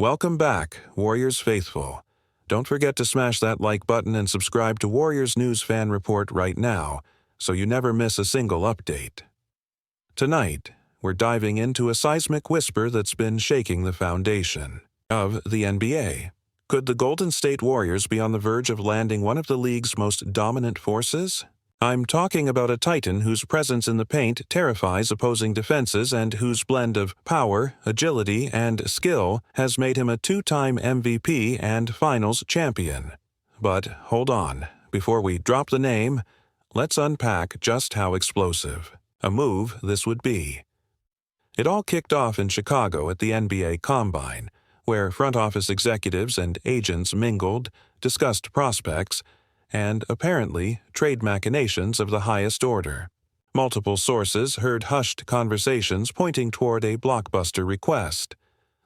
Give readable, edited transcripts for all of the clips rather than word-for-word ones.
Welcome back, Warriors faithful. Don't forget to smash that like button and subscribe to Warriors News Fan Report right now, so you never miss a single update. Tonight, we're diving into a seismic whisper that's been shaking the foundation of the NBA. Could the Golden State Warriors be on the verge of landing one of the league's most dominant forces? I'm talking about a titan whose presence in the paint terrifies opposing defenses and whose blend of power, agility, and skill has made him a two-time MVP and Finals champion. But hold on, before we drop the name, let's unpack just how explosive a move this would be. It all kicked off in Chicago at the NBA Combine, where front office executives and agents mingled, discussed prospects, and, apparently, trade machinations of the highest order. Multiple sources heard hushed conversations pointing toward a blockbuster request.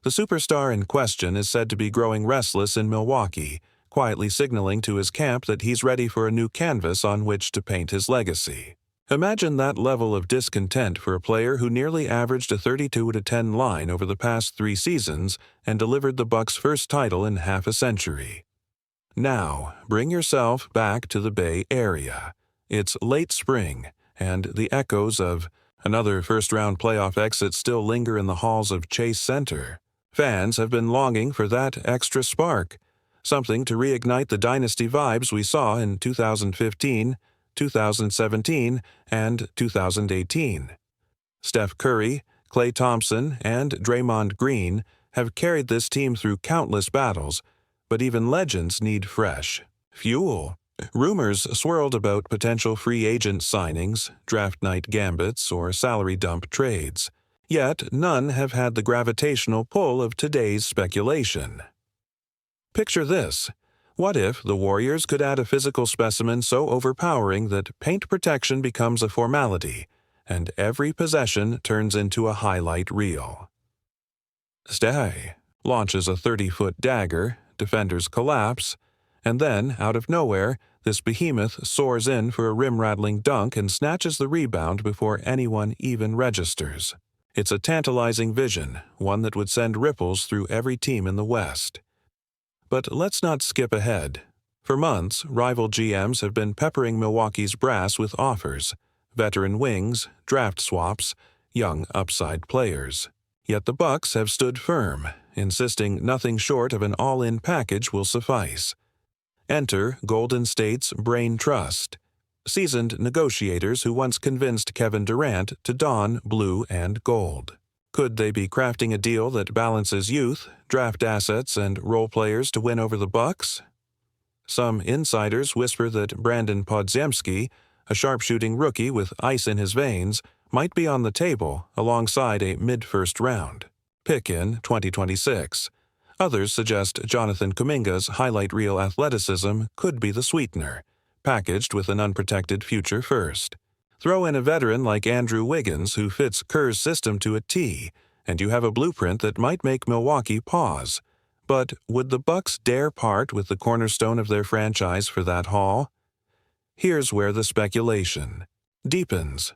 The superstar in question is said to be growing restless in Milwaukee, quietly signaling to his camp that he's ready for a new canvas on which to paint his legacy. Imagine that level of discontent for a player who nearly averaged a 32-10 line over the past 3 seasons and delivered the Bucks' first title in half a century. Now, bring yourself back to the Bay Area. It's late spring, and the echoes of another first-round playoff exit still linger in the halls of Chase Center. Fans have been longing for that extra spark, something to reignite the dynasty vibes we saw in 2015, 2017, and 2018. Steph Curry, Klay Thompson, and Draymond Green have carried this team through countless battles, but even legends need fresh fuel. Rumors swirled about potential free agent signings, draft night gambits, or salary dump trades. Yet none have had the gravitational pull of today's speculation. Picture this. What if the Warriors could add a physical specimen so overpowering that paint protection becomes a formality, and every possession turns into a highlight reel? Stay launches a 30-foot dagger, defenders collapse, and then, out of nowhere, this behemoth soars in for a rim-rattling dunk and snatches the rebound before anyone even registers. It's a tantalizing vision, one that would send ripples through every team in the West. But let's not skip ahead. For months, rival GMs have been peppering Milwaukee's brass with offers, veteran wings, draft swaps, young upside players. Yet the Bucks have stood firm, insisting nothing short of an all-in package will suffice. Enter Golden State's Brain Trust, seasoned negotiators who once convinced Kevin Durant to don blue and gold. Could they be crafting a deal that balances youth, draft assets, and role players to win over the Bucks? Some insiders whisper that Brandon Podziemski, a sharpshooting rookie with ice in his veins, might be on the table alongside a mid-first round pick in 2026. Others suggest Jonathan Kuminga's highlight reel athleticism could be the sweetener, packaged with an unprotected future first. Throw in a veteran like Andrew Wiggins who fits Kerr's system to a T, and you have a blueprint that might make Milwaukee pause. But would the Bucks dare part with the cornerstone of their franchise for that haul? Here's where the speculation deepens.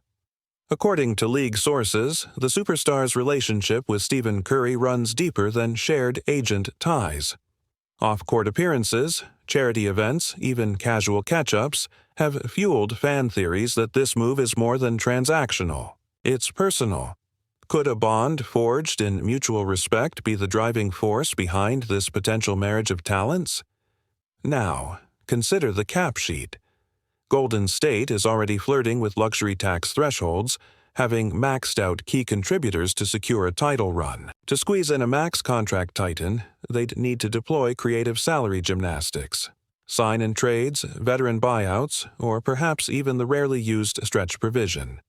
According to league sources, the superstar's relationship with Stephen Curry runs deeper than shared agent ties. Off-court appearances, charity events, even casual catch-ups have fueled fan theories that this move is more than transactional. It's personal. Could a bond forged in mutual respect be the driving force behind this potential marriage of talents? Now, consider the cap sheet. Golden State is already flirting with luxury tax thresholds, having maxed out key contributors to secure a title run. To squeeze in a max contract titan, they'd need to deploy creative salary gymnastics, sign-in trades, veteran buyouts, or perhaps even the rarely used stretch provision.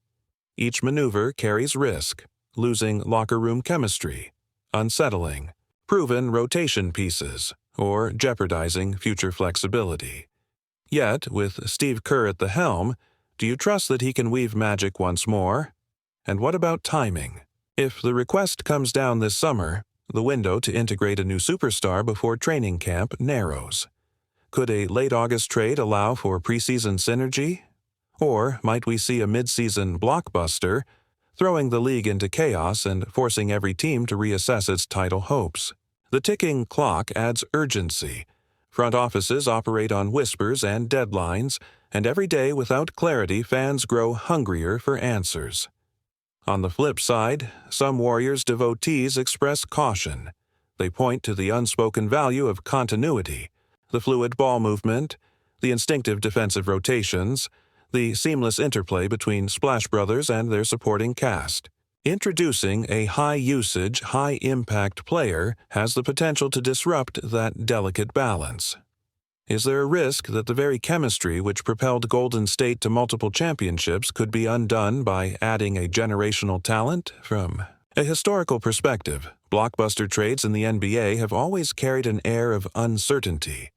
Each maneuver carries risk, losing locker room chemistry, unsettling, proven rotation pieces, or jeopardizing future flexibility. Yet, with Steve Kerr at the helm, do you trust that he can weave magic once more? And what about timing? If the request comes down this summer, the window to integrate a new superstar before training camp narrows. Could a late August trade allow for preseason synergy? Or might we see a mid-season blockbuster, throwing the league into chaos and forcing every team to reassess its title hopes? The ticking clock adds urgency. Front offices operate on whispers and deadlines, and every day without clarity, fans grow hungrier for answers. On the flip side, some Warriors devotees express caution. They point to the unspoken value of continuity, the fluid ball movement, the instinctive defensive rotations, the seamless interplay between Splash Brothers and their supporting cast. Introducing a high-usage, high-impact player has the potential to disrupt that delicate balance. Is there a risk that the very chemistry which propelled Golden State to multiple championships could be undone by adding a generational talent? From a historical perspective, blockbuster trades in the NBA have always carried an air of uncertainty.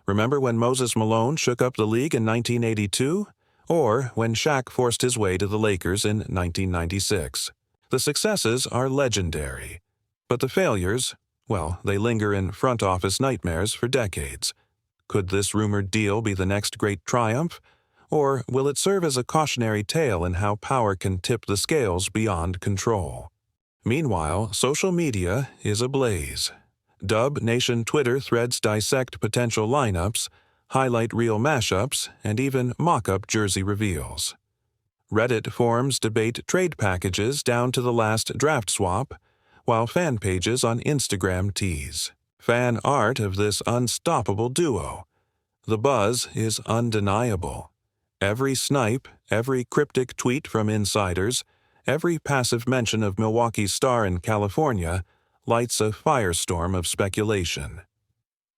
Remember when Moses Malone shook up the league in 1982? Or when Shaq forced his way to the Lakers in 1996? The successes are legendary. But the failures, well, they linger in front office nightmares for decades. Could this rumored deal be the next great triumph? Or will it serve as a cautionary tale in how power can tip the scales beyond control? Meanwhile, social media is ablaze. Dub Nation Twitter threads dissect potential lineups, highlight reel mashups, and even mock-up jersey reveals. Reddit forums debate trade packages down to the last draft swap, while fan pages on Instagram tease fan art of this unstoppable duo. The buzz is undeniable. Every snipe, every cryptic tweet from insiders, every passive mention of Milwaukee's star in California lights a firestorm of speculation.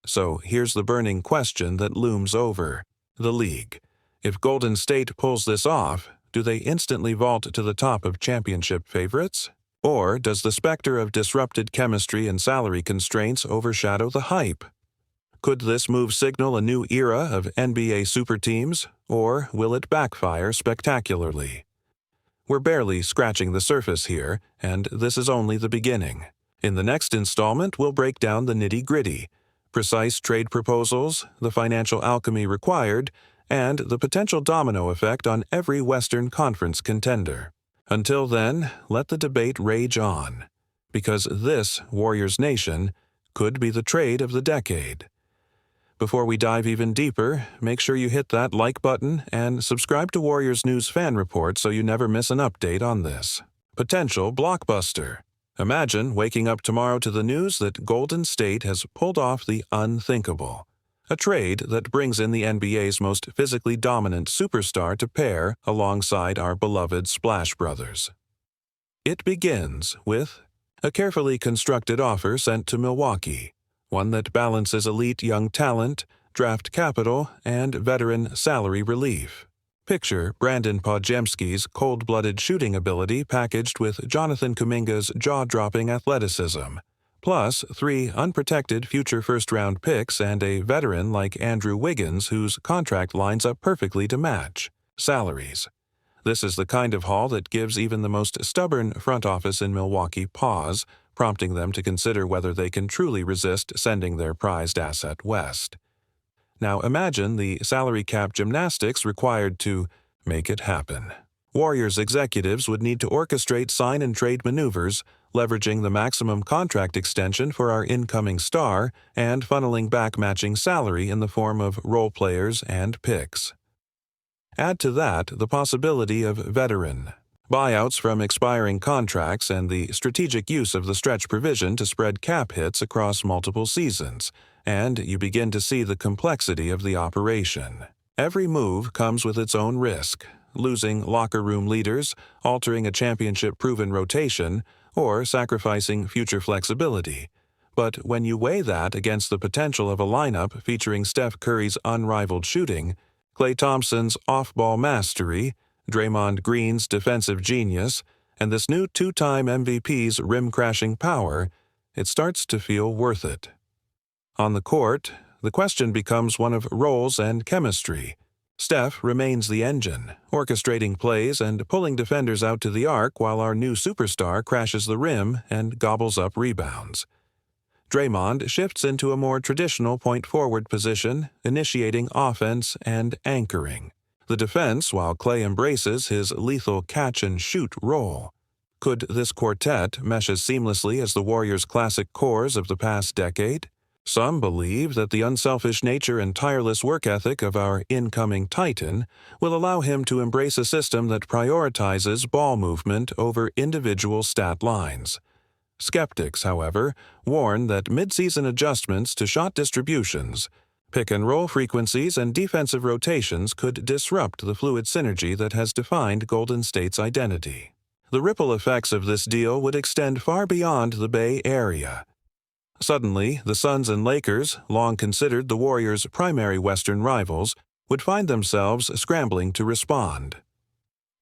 So here's the burning question that looms over the league. If Golden State pulls this off, do they instantly vault to the top of championship favorites? Or does the specter of disrupted chemistry and salary constraints overshadow the hype? Could this move signal a new era of NBA superteams, or will it backfire spectacularly? We're barely scratching the surface here, and this is only the beginning. In the next installment, we'll break down the nitty-gritty, precise trade proposals, the financial alchemy required, and the potential domino effect on every Western Conference contender. Until then, let the debate rage on, because this Warriors Nation could be the trade of the decade. Before we dive even deeper, make sure you hit that like button and subscribe to Warriors News Fan Report so you never miss an update on this potential blockbuster. Imagine waking up tomorrow to the news that Golden State has pulled off the unthinkable. A trade that brings in the NBA's most physically dominant superstar to pair alongside our beloved Splash Brothers. It begins with a carefully constructed offer sent to Milwaukee, one that balances elite young talent, draft capital, and veteran salary relief. Picture Brandon Podziemski's cold-blooded shooting ability packaged with Jonathan Kuminga's jaw-dropping athleticism, plus 3 unprotected future first-round picks and a veteran like Andrew Wiggins whose contract lines up perfectly to match salaries. This is the kind of haul that gives even the most stubborn front office in Milwaukee pause, prompting them to consider whether they can truly resist sending their prized asset west. Now imagine the salary cap gymnastics required to make it happen. Warriors executives would need to orchestrate sign-and-trade maneuvers, leveraging the maximum contract extension for our incoming star and funneling back matching salary in the form of role players and picks. Add to that the possibility of veteran buyouts from expiring contracts and the strategic use of the stretch provision to spread cap hits across multiple seasons, and you begin to see the complexity of the operation. Every move comes with its own risk, losing locker room leaders, altering a championship-proven rotation, or sacrificing future flexibility. But when you weigh that against the potential of a lineup featuring Steph Curry's unrivaled shooting, Klay Thompson's off-ball mastery, Draymond Green's defensive genius, and this new 2-time MVP's rim-crashing power, it starts to feel worth it. On the court, the question becomes one of roles and chemistry. Steph remains the engine, orchestrating plays and pulling defenders out to the arc while our new superstar crashes the rim and gobbles up rebounds. Draymond shifts into a more traditional point-forward position, initiating offense and anchoring the defense while Klay embraces his lethal catch-and-shoot role. Could this quartet mesh as seamlessly as the Warriors' classic cores of the past decade? Some believe that the unselfish nature and tireless work ethic of our incoming Titan will allow him to embrace a system that prioritizes ball movement over individual stat lines. Skeptics, however, warn that mid-season adjustments to shot distributions, pick-and-roll frequencies, and defensive rotations could disrupt the fluid synergy that has defined Golden State's identity. The ripple effects of this deal would extend far beyond the Bay Area. Suddenly, the Suns and Lakers, long considered the Warriors' primary Western rivals, would find themselves scrambling to respond.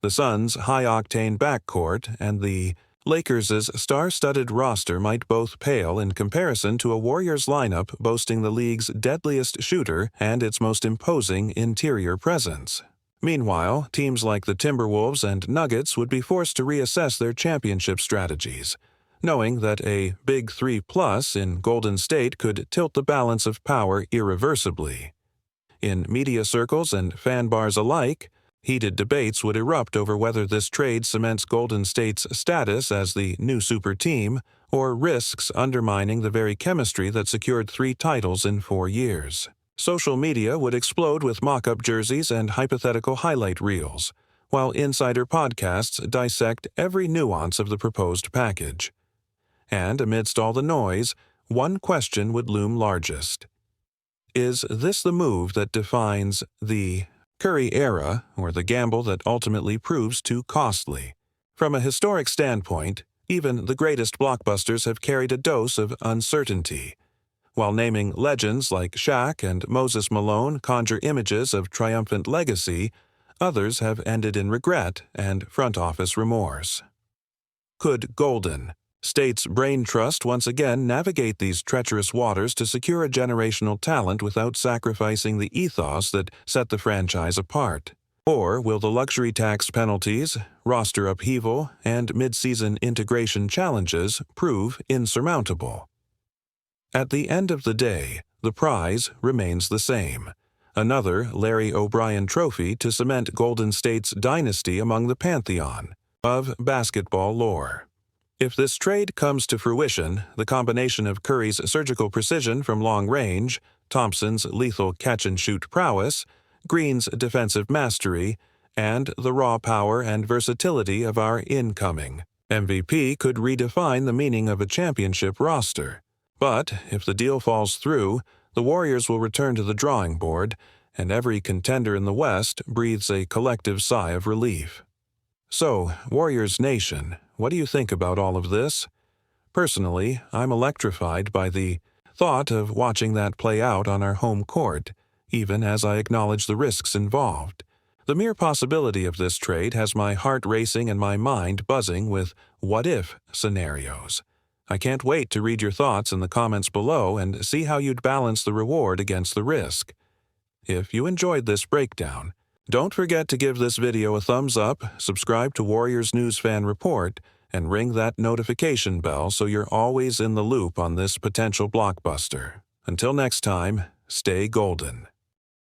The Suns' high-octane backcourt and the Lakers' star-studded roster might both pale in comparison to a Warriors lineup boasting the league's deadliest shooter and its most imposing interior presence. Meanwhile, teams like the Timberwolves and Nuggets would be forced to reassess their championship strategies, knowing that a Big 3+ in Golden State could tilt the balance of power irreversibly. In media circles and fan bars alike, heated debates would erupt over whether this trade cements Golden State's status as the new super team or risks undermining the very chemistry that secured 3 titles in 4 years. Social media would explode with mock-up jerseys and hypothetical highlight reels, while insider podcasts dissect every nuance of the proposed package. And amidst all the noise, one question would loom largest. Is this the move that defines the Curry era, or the gamble that ultimately proves too costly? From a historic standpoint, even the greatest blockbusters have carried a dose of uncertainty. While naming legends like Shaq and Moses Malone conjure images of triumphant legacy, others have ended in regret and front office remorse. Could Golden State's brain trust once again navigate these treacherous waters to secure a generational talent without sacrificing the ethos that set the franchise apart? Or will the luxury tax penalties, roster upheaval, and mid-season integration challenges prove insurmountable? At the end of the day, the prize remains the same: another Larry O'Brien trophy to cement Golden State's dynasty among the pantheon of basketball lore. If this trade comes to fruition, the combination of Curry's surgical precision from long range, Thompson's lethal catch-and-shoot prowess, Green's defensive mastery, and the raw power and versatility of our incoming MVP could redefine the meaning of a championship roster. But if the deal falls through, the Warriors will return to the drawing board, and every contender in the West breathes a collective sigh of relief. So, Warriors Nation, what do you think about all of this? Personally, I'm electrified by the thought of watching that play out on our home court, even as I acknowledge the risks involved. The mere possibility of this trade has my heart racing and my mind buzzing with what-if scenarios. I can't wait to read your thoughts in the comments below and see how you'd balance the reward against the risk. If you enjoyed this breakdown, don't forget to give this video a thumbs up, subscribe to Warriors News Fan Report, and ring that notification bell so you're always in the loop on this potential blockbuster. Until next time, stay golden.